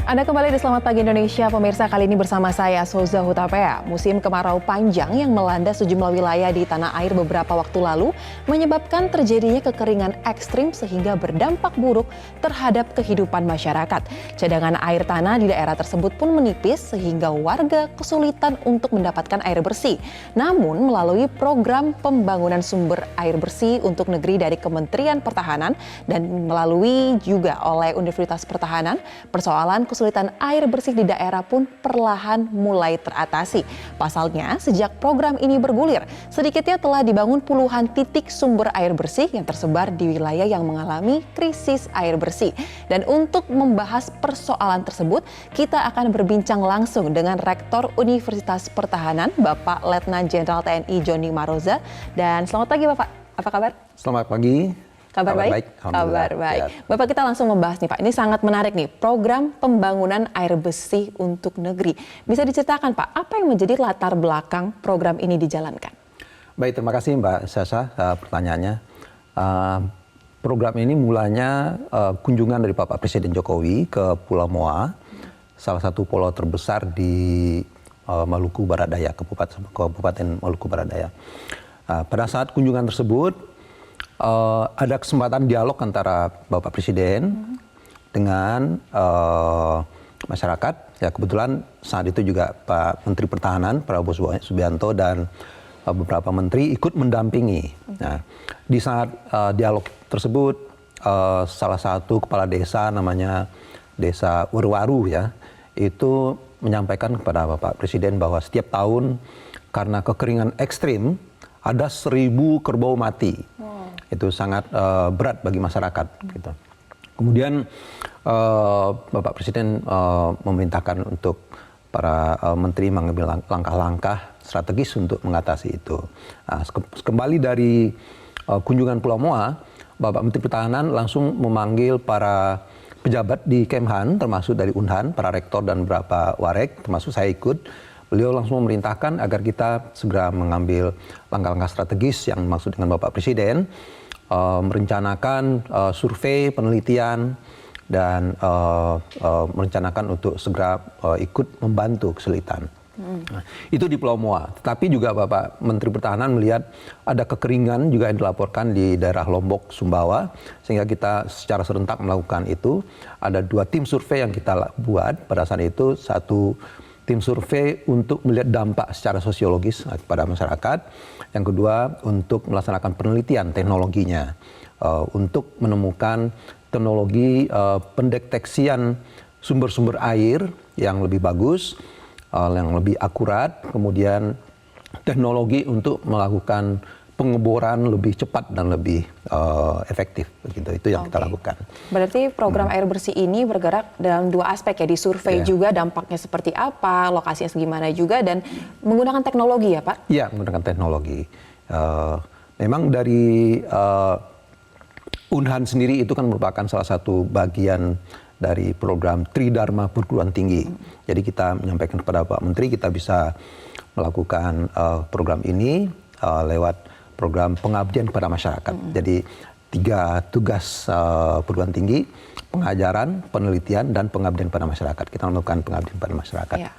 Anda kembali di Selamat Pagi Indonesia, pemirsa. Kali ini bersama saya, Souza Hutapea. Musim kemarau panjang yang melanda sejumlah wilayah di tanah air beberapa waktu lalu menyebabkan terjadinya kekeringan ekstrim sehingga berdampak buruk terhadap kehidupan masyarakat. Cadangan air tanah di daerah tersebut pun menipis sehingga warga kesulitan untuk mendapatkan air bersih. Namun melalui program pembangunan sumber air bersih untuk negeri dari Kementerian Pertahanan dan melalui juga oleh Universitas Pertahanan, persoalan kesulitan air bersih di daerah pun perlahan mulai teratasi. Pasalnya, sejak program ini bergulir, sedikitnya telah dibangun puluhan titik sumber air bersih yang tersebar di wilayah yang mengalami krisis air bersih. Dan untuk membahas persoalan tersebut, kita akan berbincang langsung dengan Rektor Universitas Pertahanan, Bapak Letnan Jenderal TNI Joni Maroza. Dan selamat pagi Bapak, apa kabar? Selamat pagi. Kabar baik? Kabar baik. Ya. Bapak, kita langsung membahas nih Pak, ini sangat menarik nih, program pembangunan air bersih untuk negeri. Bisa diceritakan Pak, apa yang menjadi latar belakang program ini dijalankan? Baik, terima kasih Mbak Sasa pertanyaannya. Program ini mulanya kunjungan dari Bapak Presiden Jokowi ke Pulau Moa, salah satu pulau terbesar di Maluku Barat Daya, Kabupaten Maluku Barat Daya. Pada saat kunjungan tersebut, ada kesempatan dialog antara Bapak Presiden dengan masyarakat. Ya, kebetulan saat itu juga Pak Menteri Pertahanan Prabowo Subianto dan beberapa menteri ikut mendampingi. Nah, di saat dialog tersebut, salah satu kepala desa namanya Desa Werwaru ya, itu menyampaikan kepada Bapak Presiden bahwa setiap tahun karena kekeringan ekstrim ada 1.000 kerbau mati. Itu sangat berat bagi masyarakat. Gitu. Kemudian Bapak Presiden memerintahkan untuk para menteri mengambil langkah-langkah strategis untuk mengatasi itu. Nah, kembali dari kunjungan Pulau Moa, Bapak Menteri Pertahanan langsung memanggil para pejabat di Kemhan, termasuk dari Unhan, para rektor dan beberapa warek, termasuk saya ikut. Beliau langsung memerintahkan agar kita segera mengambil langkah-langkah strategis yang dimaksud dengan Bapak Presiden, merencanakan survei, penelitian, dan merencanakan untuk segera ikut membantu kesulitan. Nah, itu di Pulau Moa. Tetapi juga Bapak Menteri Pertahanan melihat ada kekeringan juga yang dilaporkan di daerah Lombok, Sumbawa, sehingga kita secara serentak melakukan itu. Ada 2 tim survei yang kita buat pada saat itu. Satu tim survei untuk melihat dampak secara sosiologis kepada masyarakat. Yang kedua, untuk melaksanakan penelitian teknologinya. Untuk menemukan teknologi pendeteksian sumber-sumber air yang lebih bagus, yang lebih akurat. Kemudian teknologi untuk melakukan pengeboran lebih cepat dan lebih efektif, begitu. Itu yang kita lakukan. Berarti program air bersih ini bergerak dalam 2 aspek ya, di survei juga dampaknya seperti apa, lokasinya segimana juga, dan menggunakan teknologi ya Pak? Iya, menggunakan teknologi. Memang dari Unhan sendiri itu kan merupakan salah satu bagian dari program Tridharma Perguruan Tinggi. Jadi kita menyampaikan kepada Pak Menteri kita bisa melakukan program ini lewat program pengabdian kepada masyarakat. Jadi 3 tugas perguruan tinggi, pengajaran, penelitian, dan pengabdian pada masyarakat. Kita melakukan pengabdian pada masyarakat. Ya.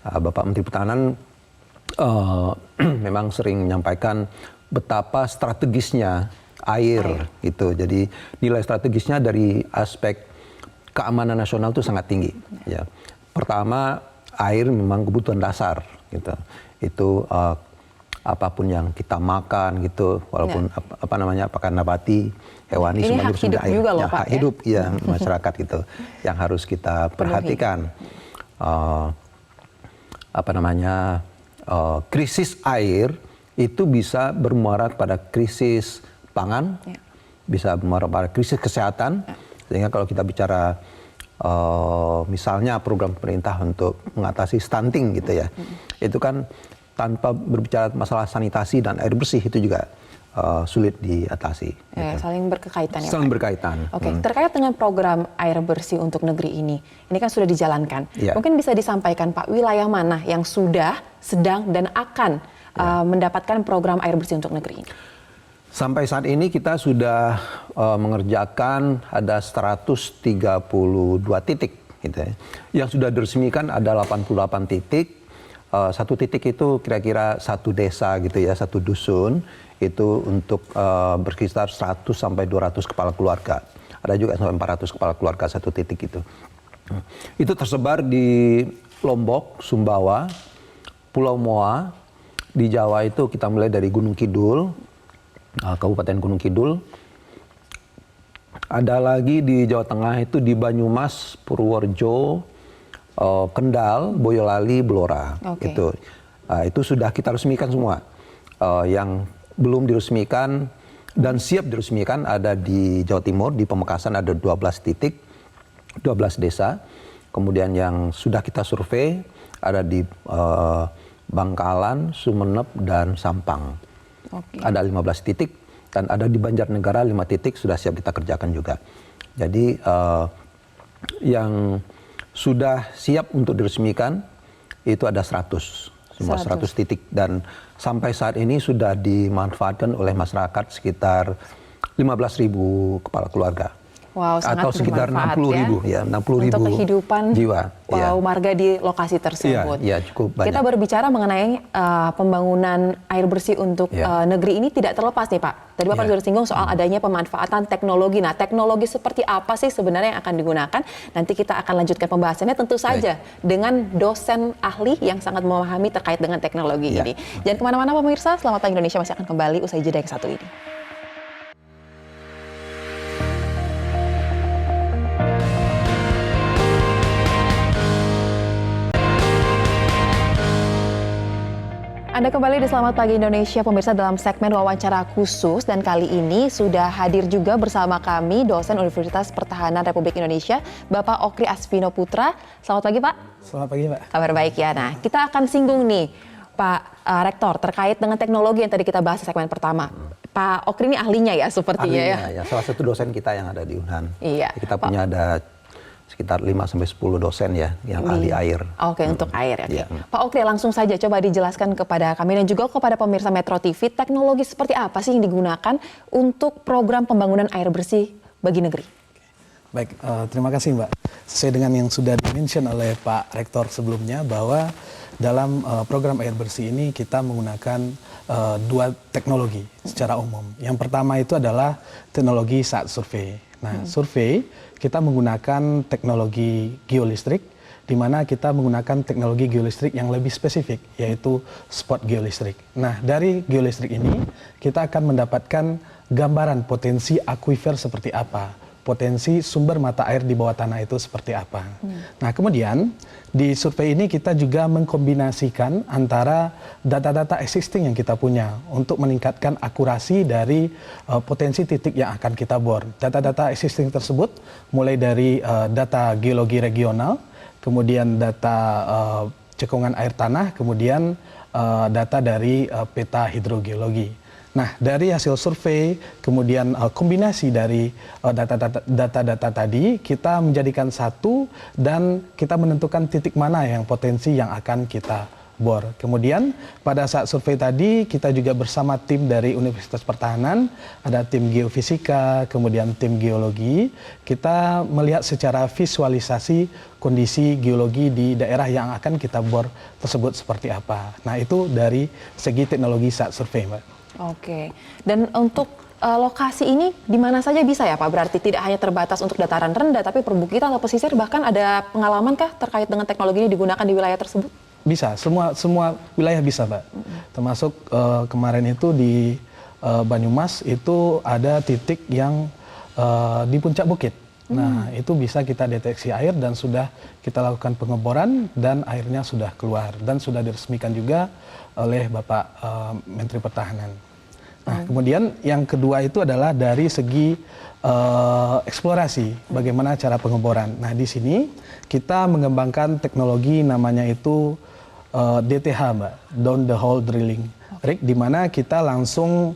Bapak Menteri Pertahanan memang sering menyampaikan betapa strategisnya air gitu. Jadi nilai strategisnya dari aspek keamanan nasional itu sangat tinggi. Ya. Pertama, air memang kebutuhan dasar gitu. Itu apapun yang kita makan gitu, walaupun apakah nabati, hewani, semua itu sumber air. Juga loh, Pak, hak hidup ya masyarakat gitu, yang harus kita perhatikan. Krisis air itu bisa bermuara pada krisis pangan, bisa bermuara pada krisis kesehatan. Sehingga kalau kita bicara misalnya program pemerintah untuk mengatasi stunting gitu ya, itu kan tanpa berbicara masalah sanitasi dan air bersih itu juga sulit diatasi. Gitu. Saling berkaitan ya Saling Pak? berkaitan. Oke, terkait dengan program air bersih untuk negeri ini kan sudah dijalankan. Mungkin bisa disampaikan Pak, wilayah mana yang sudah, sedang, dan akan mendapatkan program air bersih untuk negeri ini? Sampai saat ini kita sudah mengerjakan ada 132 titik gitu ya. Yang sudah diresmikan ada 88 titik. Satu titik itu kira-kira satu desa gitu ya, satu dusun itu untuk berkisar 100 sampai 200 kepala keluarga. Ada juga sampai 400 kepala keluarga satu titik itu. Itu tersebar di Lombok, Sumbawa, Pulau Moa. Di Jawa itu kita mulai dari Gunung Kidul, Kabupaten Gunung Kidul. Ada lagi di Jawa Tengah itu di Banyumas, Purworejo, Kendal, Boyolali, Blora. Itu sudah kita resmikan semua. Yang belum diresmikan dan siap diresmikan ada di Jawa Timur, di Pamekasan ada 12 titik, 12 desa. Kemudian yang sudah kita survei ada di Bangkalan, Sumeneb, dan Sampang. Ada 15 titik dan ada di Banjarnegara 5 titik sudah siap kita kerjakan juga. Jadi yang sudah siap untuk diresmikan itu ada 100 titik dan sampai saat ini sudah dimanfaatkan oleh masyarakat sekitar 15.000 kepala keluarga. Wow, sangat atau sekitar 60.000 ya, 60.000 untuk kehidupan jiwa. Warga di lokasi tersebut. Iya, cukup banyak. Kita berbicara mengenai pembangunan air bersih untuk negeri ini tidak terlepas nih Pak. Tadi Bapak sudah singgung soal adanya pemanfaatan teknologi. Nah, teknologi seperti apa sih sebenarnya yang akan digunakan? Nanti kita akan lanjutkan pembahasannya tentu saja dengan dosen ahli yang sangat memahami terkait dengan teknologi ini. Jangan kemana-mana pemirsa, Selamat Pagi Indonesia masih akan kembali usai jeda yang satu ini. Anda kembali di Selamat Pagi Indonesia, pemirsa, dalam segmen wawancara khusus, dan kali ini sudah hadir juga bersama kami dosen Universitas Pertahanan Republik Indonesia, Bapak Okri Asvino Putra. Selamat pagi, Pak. Selamat pagi, Pak. Kabar baik ya. Nah, kita akan singgung nih, Pak Rektor, terkait dengan teknologi yang tadi kita bahas di segmen pertama. Pak Okri ini ahlinya ya sepertinya ya. Salah satu dosen kita yang ada di Unhan. Iya. Kita punya ada sekitar 5-10 dosen ya yang ahli air. Untuk air ya. Pak Okri, langsung saja coba dijelaskan kepada kami dan juga kepada pemirsa Metro TV, teknologi seperti apa sih yang digunakan untuk program pembangunan air bersih bagi negeri? Baik, terima kasih Mbak. Sesuai dengan yang sudah di-mention oleh Pak Rektor sebelumnya, bahwa dalam program air bersih ini kita menggunakan dua teknologi secara umum. Yang pertama itu adalah teknologi saat survei. Nah, survei kita menggunakan teknologi geolistrik, di mana kita menggunakan teknologi geolistrik yang lebih spesifik, yaitu spot geolistrik. Nah, dari geolistrik ini kita akan mendapatkan gambaran potensi akuifer seperti apa, potensi sumber mata air di bawah tanah itu seperti apa. Nah, kemudian di survei ini kita juga mengkombinasikan antara data-data existing yang kita punya untuk meningkatkan akurasi dari potensi titik yang akan kita bor. Data-data existing tersebut mulai dari data geologi regional, kemudian data cekungan air tanah, kemudian data dari peta hidrogeologi. Nah, dari hasil survei, kemudian kombinasi dari data-data tadi, kita menjadikan satu dan kita menentukan titik mana yang potensi yang akan kita bor. Kemudian pada saat survei tadi, kita juga bersama tim dari Universitas Pertahanan, ada tim geofisika, kemudian tim geologi, kita melihat secara visualisasi kondisi geologi di daerah yang akan kita bor tersebut seperti apa. Nah, itu dari segi teknologi saat survei, Mbak. Oke, dan untuk lokasi ini di mana saja bisa ya Pak? Berarti tidak hanya terbatas untuk dataran rendah, tapi perbukitan atau pesisir, bahkan ada pengalaman kah terkait dengan teknologi ini digunakan di wilayah tersebut? Bisa, semua wilayah bisa, Mbak. Termasuk kemarin itu di Banyumas itu ada titik yang di puncak bukit. Nah, itu bisa kita deteksi air dan sudah kita lakukan pengeboran dan airnya sudah keluar dan sudah diresmikan juga oleh Bapak Menteri Pertahanan. Nah, kemudian yang kedua itu adalah dari segi eksplorasi, bagaimana cara pengeboran. Nah, di sini kita mengembangkan teknologi namanya itu DTH, Mbak, Down the Hole Drilling Rig, di mana kita langsung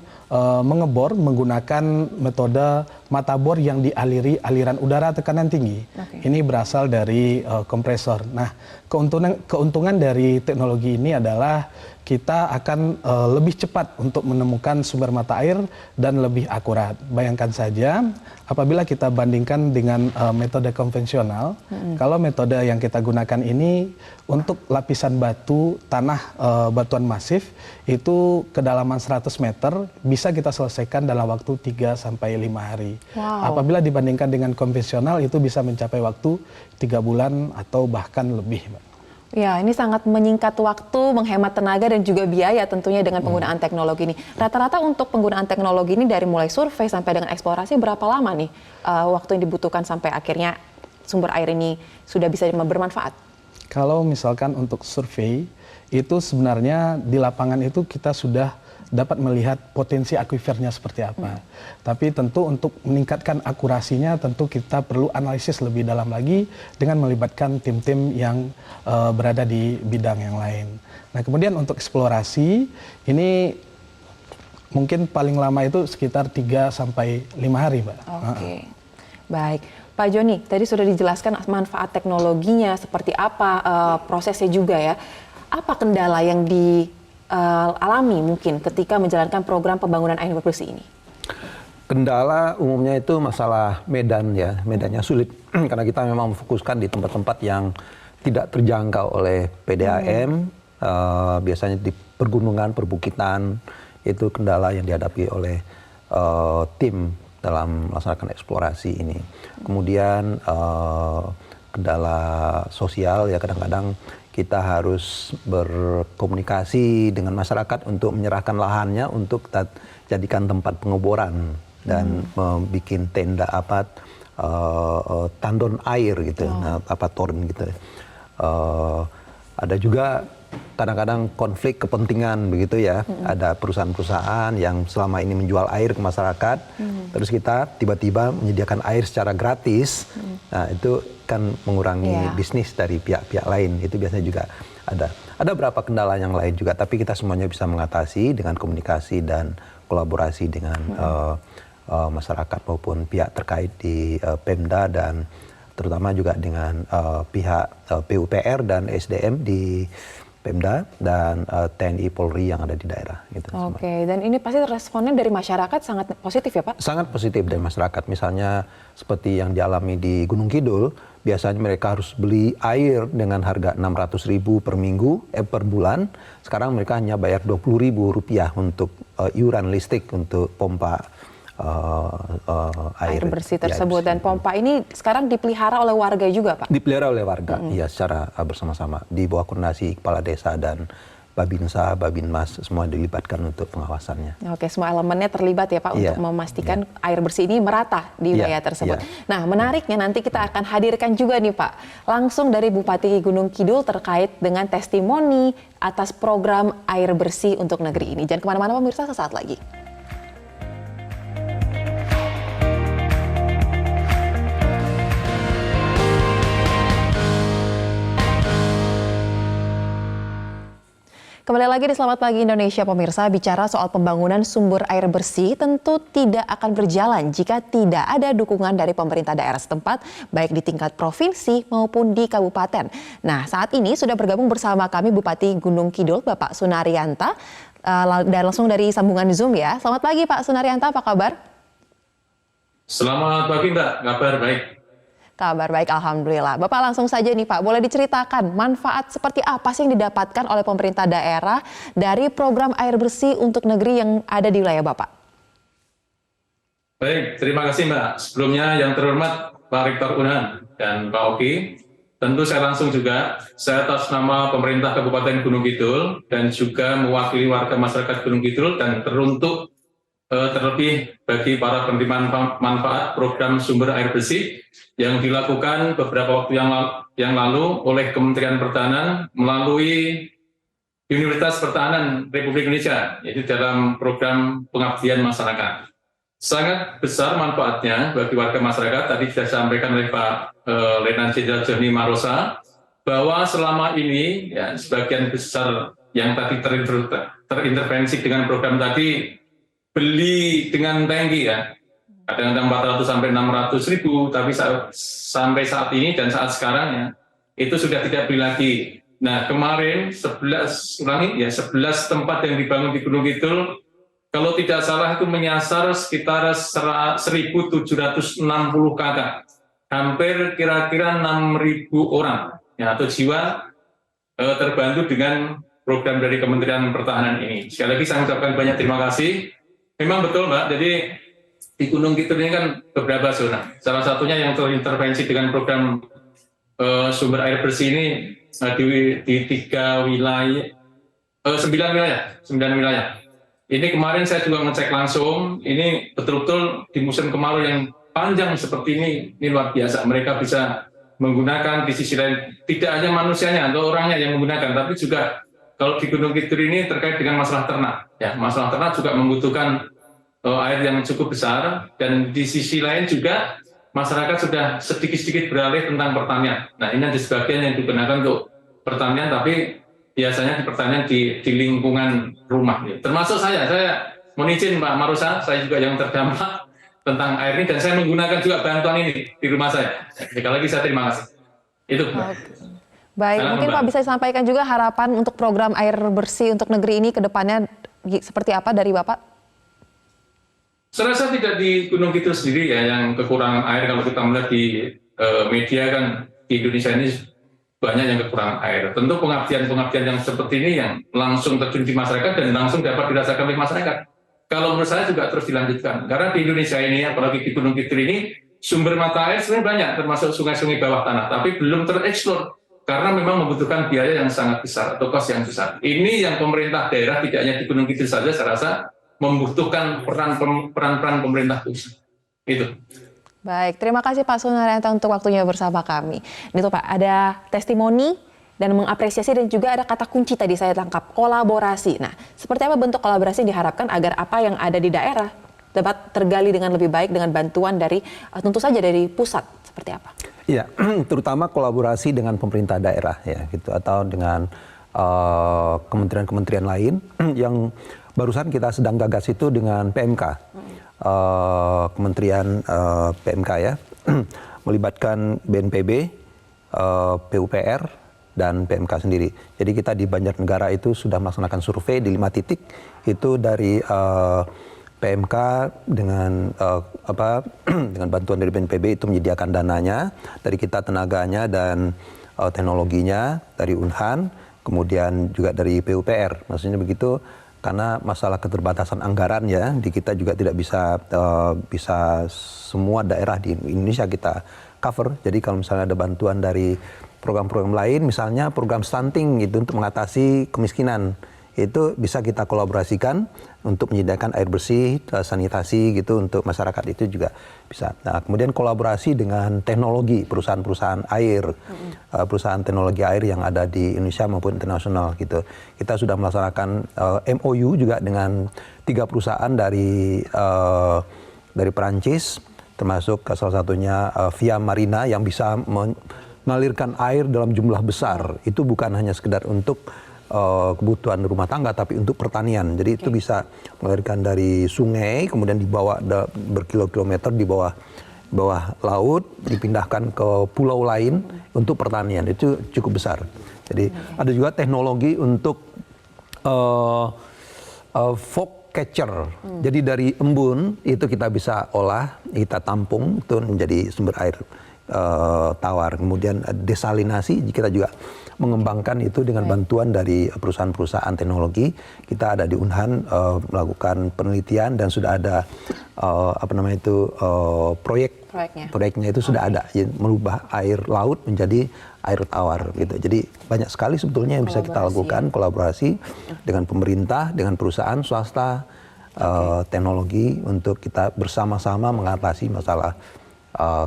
mengebor menggunakan metode mata bor yang dialiri aliran udara tekanan tinggi. Ini berasal dari kompresor. Nah, keuntungan dari teknologi ini adalah kita akan lebih cepat untuk menemukan sumber mata air dan lebih akurat. Bayangkan saja, apabila kita bandingkan dengan metode konvensional, kalau metode yang kita gunakan ini untuk lapisan batu, tanah batuan masif, itu kedalaman 100 meter bisa kita selesaikan dalam waktu 3 sampai 5 hari. Apabila dibandingkan dengan konvensional, itu bisa mencapai waktu 3 bulan atau bahkan lebih, Mbak. Ya, ini sangat menyingkat waktu, menghemat tenaga dan juga biaya tentunya dengan penggunaan teknologi ini. Rata-rata untuk penggunaan teknologi ini dari mulai survei sampai dengan eksplorasi berapa lama nih waktu yang dibutuhkan sampai akhirnya sumber air ini sudah bisa bermanfaat? Kalau misalkan untuk survei, itu sebenarnya di lapangan itu kita sudah dapat melihat potensi akuifernya seperti apa. Tapi tentu untuk meningkatkan akurasinya tentu kita perlu analisis lebih dalam lagi dengan melibatkan tim-tim yang berada di bidang yang lain. Nah, kemudian untuk eksplorasi ini mungkin paling lama itu sekitar 3 sampai 5 hari, Mbak. Oke. Baik. Pak Joni, tadi sudah dijelaskan manfaat teknologinya seperti apa, prosesnya juga ya. Apa kendala yang alami mungkin ketika menjalankan program pembangunan air bersih ini? Kendala umumnya itu masalah medan ya, medannya sulit karena kita memang memfokuskan di tempat-tempat yang tidak terjangkau oleh PDAM, biasanya di pergunungan, perbukitan, itu kendala yang dihadapi oleh tim dalam melaksanakan eksplorasi ini. Kemudian kendala sosial ya, kadang-kadang kita harus berkomunikasi dengan masyarakat untuk menyerahkan lahannya untuk kita jadikan tempat pengeboran dan membuat tenda tandon air gitu, toren gitu. Ada juga kadang-kadang konflik kepentingan begitu ya. Ada perusahaan-perusahaan yang selama ini menjual air ke masyarakat, terus kita tiba-tiba menyediakan air secara gratis. Nah, itu kan mengurangi bisnis dari pihak-pihak lain. Itu biasanya juga ada. Ada beberapa kendala yang lain juga, tapi kita semuanya bisa mengatasi dengan komunikasi dan kolaborasi dengan masyarakat maupun pihak terkait di Pemda dan terutama juga dengan pihak PUPR dan SDM di Pemda dan TNI Polri yang ada di daerah. Gitu, Oke, dan ini pasti responnya dari masyarakat sangat positif ya Pak? Sangat positif dari masyarakat. Misalnya seperti yang dialami di Gunung Kidul, biasanya mereka harus beli air dengan harga 600.000 per minggu, per bulan. Sekarang mereka hanya bayar Rp20.000 untuk iuran listrik untuk pompa air bersih tersebut. Dan pompa ini sekarang dipelihara oleh warga juga Pak? Dipelihara oleh warga, ya secara bersama-sama. Di bawah koordinasi Kepala Desa dan Babinsa, Babinmas, semua dilibatkan untuk pengawasannya. Oke, semua elemennya terlibat ya Pak untuk memastikan air bersih ini merata di wilayah tersebut. Nah, menariknya nanti kita akan hadirkan juga nih Pak, langsung dari Bupati Gunung Kidul terkait dengan testimoni atas program air bersih untuk negeri ini. Jangan kemana-mana pemirsa, sesaat lagi. Kembali lagi di Selamat Pagi Indonesia pemirsa, bicara soal pembangunan sumber air bersih tentu tidak akan berjalan jika tidak ada dukungan dari pemerintah daerah setempat, baik di tingkat provinsi maupun di kabupaten. Nah, saat ini sudah bergabung bersama kami Bupati Gunung Kidul, Bapak Sunarianta, dan langsung dari sambungan Zoom ya. Selamat pagi Pak Sunarianta, apa kabar? Selamat pagi Mbak, kabar baik. Kabar baik, Alhamdulillah. Bapak langsung saja nih Pak, boleh diceritakan manfaat seperti apa sih yang didapatkan oleh pemerintah daerah dari program air bersih untuk negeri yang ada di wilayah Bapak? Baik, terima kasih Mbak. Sebelumnya yang terhormat Pak Rektor UNAN dan Pak Oki, tentu saya langsung juga, saya atas nama pemerintah Kabupaten Gunung Kidul dan juga mewakili warga masyarakat Gunung Kidul dan teruntuk terlebih bagi para penerima manfaat program sumber air bersih yang dilakukan beberapa waktu yang lalu oleh Kementerian Pertahanan melalui Universitas Pertahanan Republik Indonesia, yaitu dalam program pengabdian masyarakat. Sangat besar manfaatnya bagi warga masyarakat. Tadi sudah disampaikan oleh Pak Letnan Jenderal Joni Marosa bahwa selama ini ya, sebagian besar yang tadi terintervensi dengan program tadi beli dengan tangki ya, kadang-kadang 400 sampai 600 ribu, tapi sampai saat ini dan saat sekarang ya, itu sudah tidak beli lagi. Nah, kemarin 11 tempat yang dibangun di Gunung Kidul, kalau tidak salah itu menyasar sekitar 1.760 kakak, hampir kira-kira 6.000 orang ya, atau jiwa terbantu dengan program dari Kementerian Pertahanan ini. Sekali lagi saya ucapkan banyak terima kasih. Memang betul Mbak, jadi di Gunung Kidul ini kan beberapa zona. Salah satunya yang terintervensi dengan program sumber air bersih ini di 9 wilayah. Ini kemarin saya juga ngecek langsung, ini betul-betul di musim kemarau yang panjang seperti ini luar biasa. Mereka bisa menggunakan di sisi lain, tidak hanya manusianya atau orangnya yang menggunakan, tapi juga kalau di Gunung Kidul ini terkait dengan masalah ternak. Ya, masalah ternak juga membutuhkan air yang cukup besar, dan di sisi lain juga masyarakat sudah sedikit-sedikit beralih tentang pertanian. Nah, ini ada sebagian yang digunakan untuk pertanian, tapi biasanya di pertanian di lingkungan rumah. Ya. Termasuk saya mohon izin Pak Marusa, saya juga yang terdampak tentang air ini, dan saya menggunakan juga bantuan ini di rumah saya. Sekali lagi saya terima kasih. Itu. Baik, mungkin Pak bisa disampaikan juga harapan untuk program air bersih untuk negeri ini ke depannya seperti apa dari Bapak? Saya rasa tidak di Gunung Kidul sendiri ya yang kekurangan air. Kalau kita melihat di media kan di Indonesia ini banyak yang kekurangan air. Tentu pengabdian yang seperti ini yang langsung terjun di masyarakat dan langsung dapat dirasakan oleh masyarakat. Kalau menurut saya juga terus dilanjutkan. Karena di Indonesia ini, apalagi di Gunung Kidul ini, sumber mata air sebenarnya banyak, termasuk sungai-sungai bawah tanah, tapi belum tereksplor karena memang membutuhkan biaya yang sangat besar atau kos yang besar. Ini yang pemerintah daerah tidak hanya di Gunung Kidul saja, saya rasa membutuhkan peran pemerintah pusat. Itu. Baik, terima kasih Pak Sunaryanto untuk waktunya bersama kami. Ini tuh Pak, ada testimoni dan mengapresiasi dan juga ada kata kunci tadi saya tangkap, kolaborasi. Nah, seperti apa bentuk kolaborasi diharapkan agar apa yang ada di daerah dapat tergali dengan lebih baik dengan bantuan dari tentu saja dari pusat, seperti apa? Iya, terutama kolaborasi dengan pemerintah daerah ya gitu, atau dengan kementerian-kementerian lain yang barusan kita sedang gagas itu dengan PMK, Kementerian PMK ya, melibatkan BNPB, PUPR, dan PMK sendiri. Jadi kita di Banjarnegara itu sudah melaksanakan survei di 5 titik, itu dari PMK dengan dengan bantuan dari BNPB itu menyediakan dananya, dari kita tenaganya dan teknologinya dari Unhan, kemudian juga dari PUPR. Maksudnya begitu karena masalah keterbatasan anggaran ya, di kita juga tidak bisa semua daerah di Indonesia kita cover. Jadi kalau misalnya ada bantuan dari program-program lain, misalnya program stunting gitu untuk mengatasi kemiskinan, itu bisa kita kolaborasikan untuk menyediakan air bersih, sanitasi gitu untuk masyarakat, itu juga bisa. Nah, kemudian kolaborasi dengan teknologi, perusahaan-perusahaan air, perusahaan teknologi air yang ada di Indonesia maupun internasional gitu. Kita sudah melaksanakan MOU juga dengan 3 perusahaan dari Perancis, termasuk salah satunya Via Marina yang bisa mengalirkan air dalam jumlah besar. Itu bukan hanya sekedar untuk kebutuhan rumah tangga, tapi untuk pertanian. Jadi itu bisa mengalirkan dari sungai, kemudian dibawa berkilo-kilometer di bawah laut, dipindahkan ke pulau lain untuk pertanian. Itu cukup besar. Jadi ada juga teknologi untuk fog catcher. Jadi dari embun itu kita bisa olah, kita tampung itu menjadi sumber air tawar. Kemudian desalinasi kita juga mengembangkan itu dengan bantuan dari perusahaan-perusahaan teknologi. Kita ada di Unhan melakukan penelitian dan sudah ada proyeknya itu sudah ada, merubah air laut menjadi air tawar gitu. Jadi banyak sekali sebetulnya yang bisa kita lakukan kolaborasi dengan pemerintah, dengan perusahaan swasta, teknologi untuk kita bersama-sama mengatasi masalah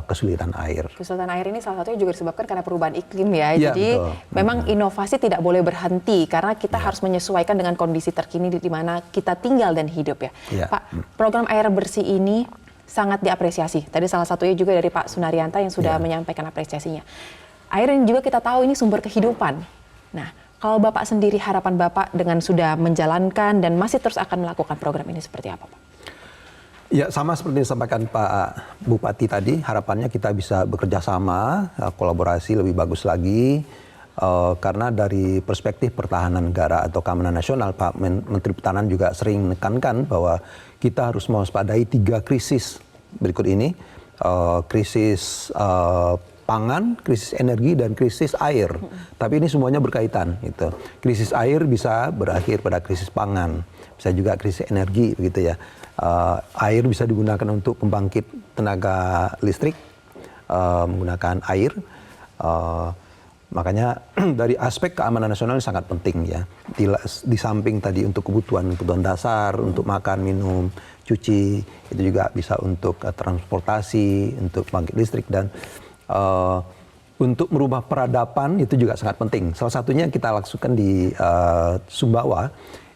kesulitan air. Kesulitan air ini salah satunya juga disebabkan karena perubahan iklim ya. Ya, jadi betul. Memang inovasi tidak boleh berhenti karena kita harus menyesuaikan dengan kondisi terkini di mana kita tinggal dan hidup ya. Pak, program air bersih ini sangat diapresiasi. Tadi salah satunya juga dari Pak Sunaryanto yang sudah menyampaikan apresiasinya. Air yang juga kita tahu ini sumber kehidupan. Nah, kalau Bapak sendiri, harapan Bapak dengan sudah menjalankan dan masih terus akan melakukan program ini seperti apa, Pak? Ya, sama seperti yang disampaikan Pak Bupati tadi, harapannya kita bisa bekerja sama, kolaborasi lebih bagus lagi, karena dari perspektif pertahanan negara atau keamanan nasional, Pak Menteri Pertahanan juga sering menekankan bahwa kita harus mewaspadai 3 krisis berikut ini, krisis pangan, krisis energi, dan krisis air. Tapi ini semuanya berkaitan. Gitu. Krisis air bisa berakhir pada krisis pangan, bisa juga krisis energi, begitu ya. Air bisa digunakan untuk pembangkit tenaga listrik menggunakan air. Makanya dari aspek keamanan nasional ini sangat penting ya. Di samping tadi untuk kebutuhan dasar, untuk makan, minum, cuci, itu juga bisa untuk transportasi, untuk pembangkit listrik, dan untuk merubah peradaban itu juga sangat penting. Salah satunya yang kita lakukan di Sumbawa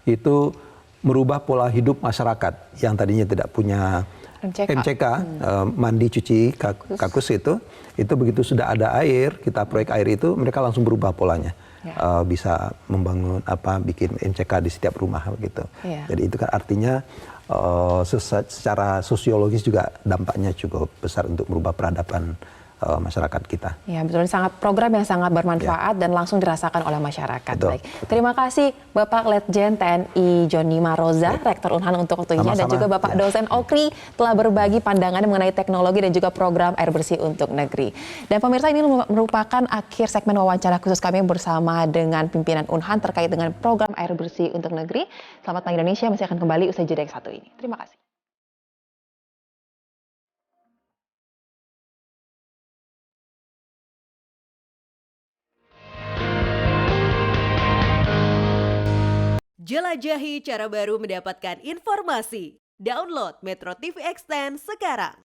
itu merubah pola hidup masyarakat yang tadinya tidak punya MCK, mandi, cuci, kakus itu begitu sudah ada air, kita proyek air itu, mereka langsung berubah polanya. Bisa membangun bikin MCK di setiap rumah gitu. Jadi itu kan artinya secara sosiologis juga dampaknya cukup besar untuk merubah peradaban masyarakat kita. Ya, betul. Sangat program yang sangat bermanfaat dan langsung dirasakan oleh masyarakat. Betul. Baik. Terima kasih Bapak Letjen TNI Joni Maroza, Rektor Unhan untuk waktunya, dan juga Bapak dosen Okri telah berbagi pandangan mengenai teknologi dan juga program air bersih untuk negeri. Dan pemirsa, ini merupakan akhir segmen wawancara khusus kami bersama dengan pimpinan Unhan terkait dengan program air bersih untuk negeri. Selamat Pagi Indonesia masih akan kembali usai jeda yang satu ini. Terima kasih. Jelajahi cara baru mendapatkan informasi. Download Metro TV Extend sekarang.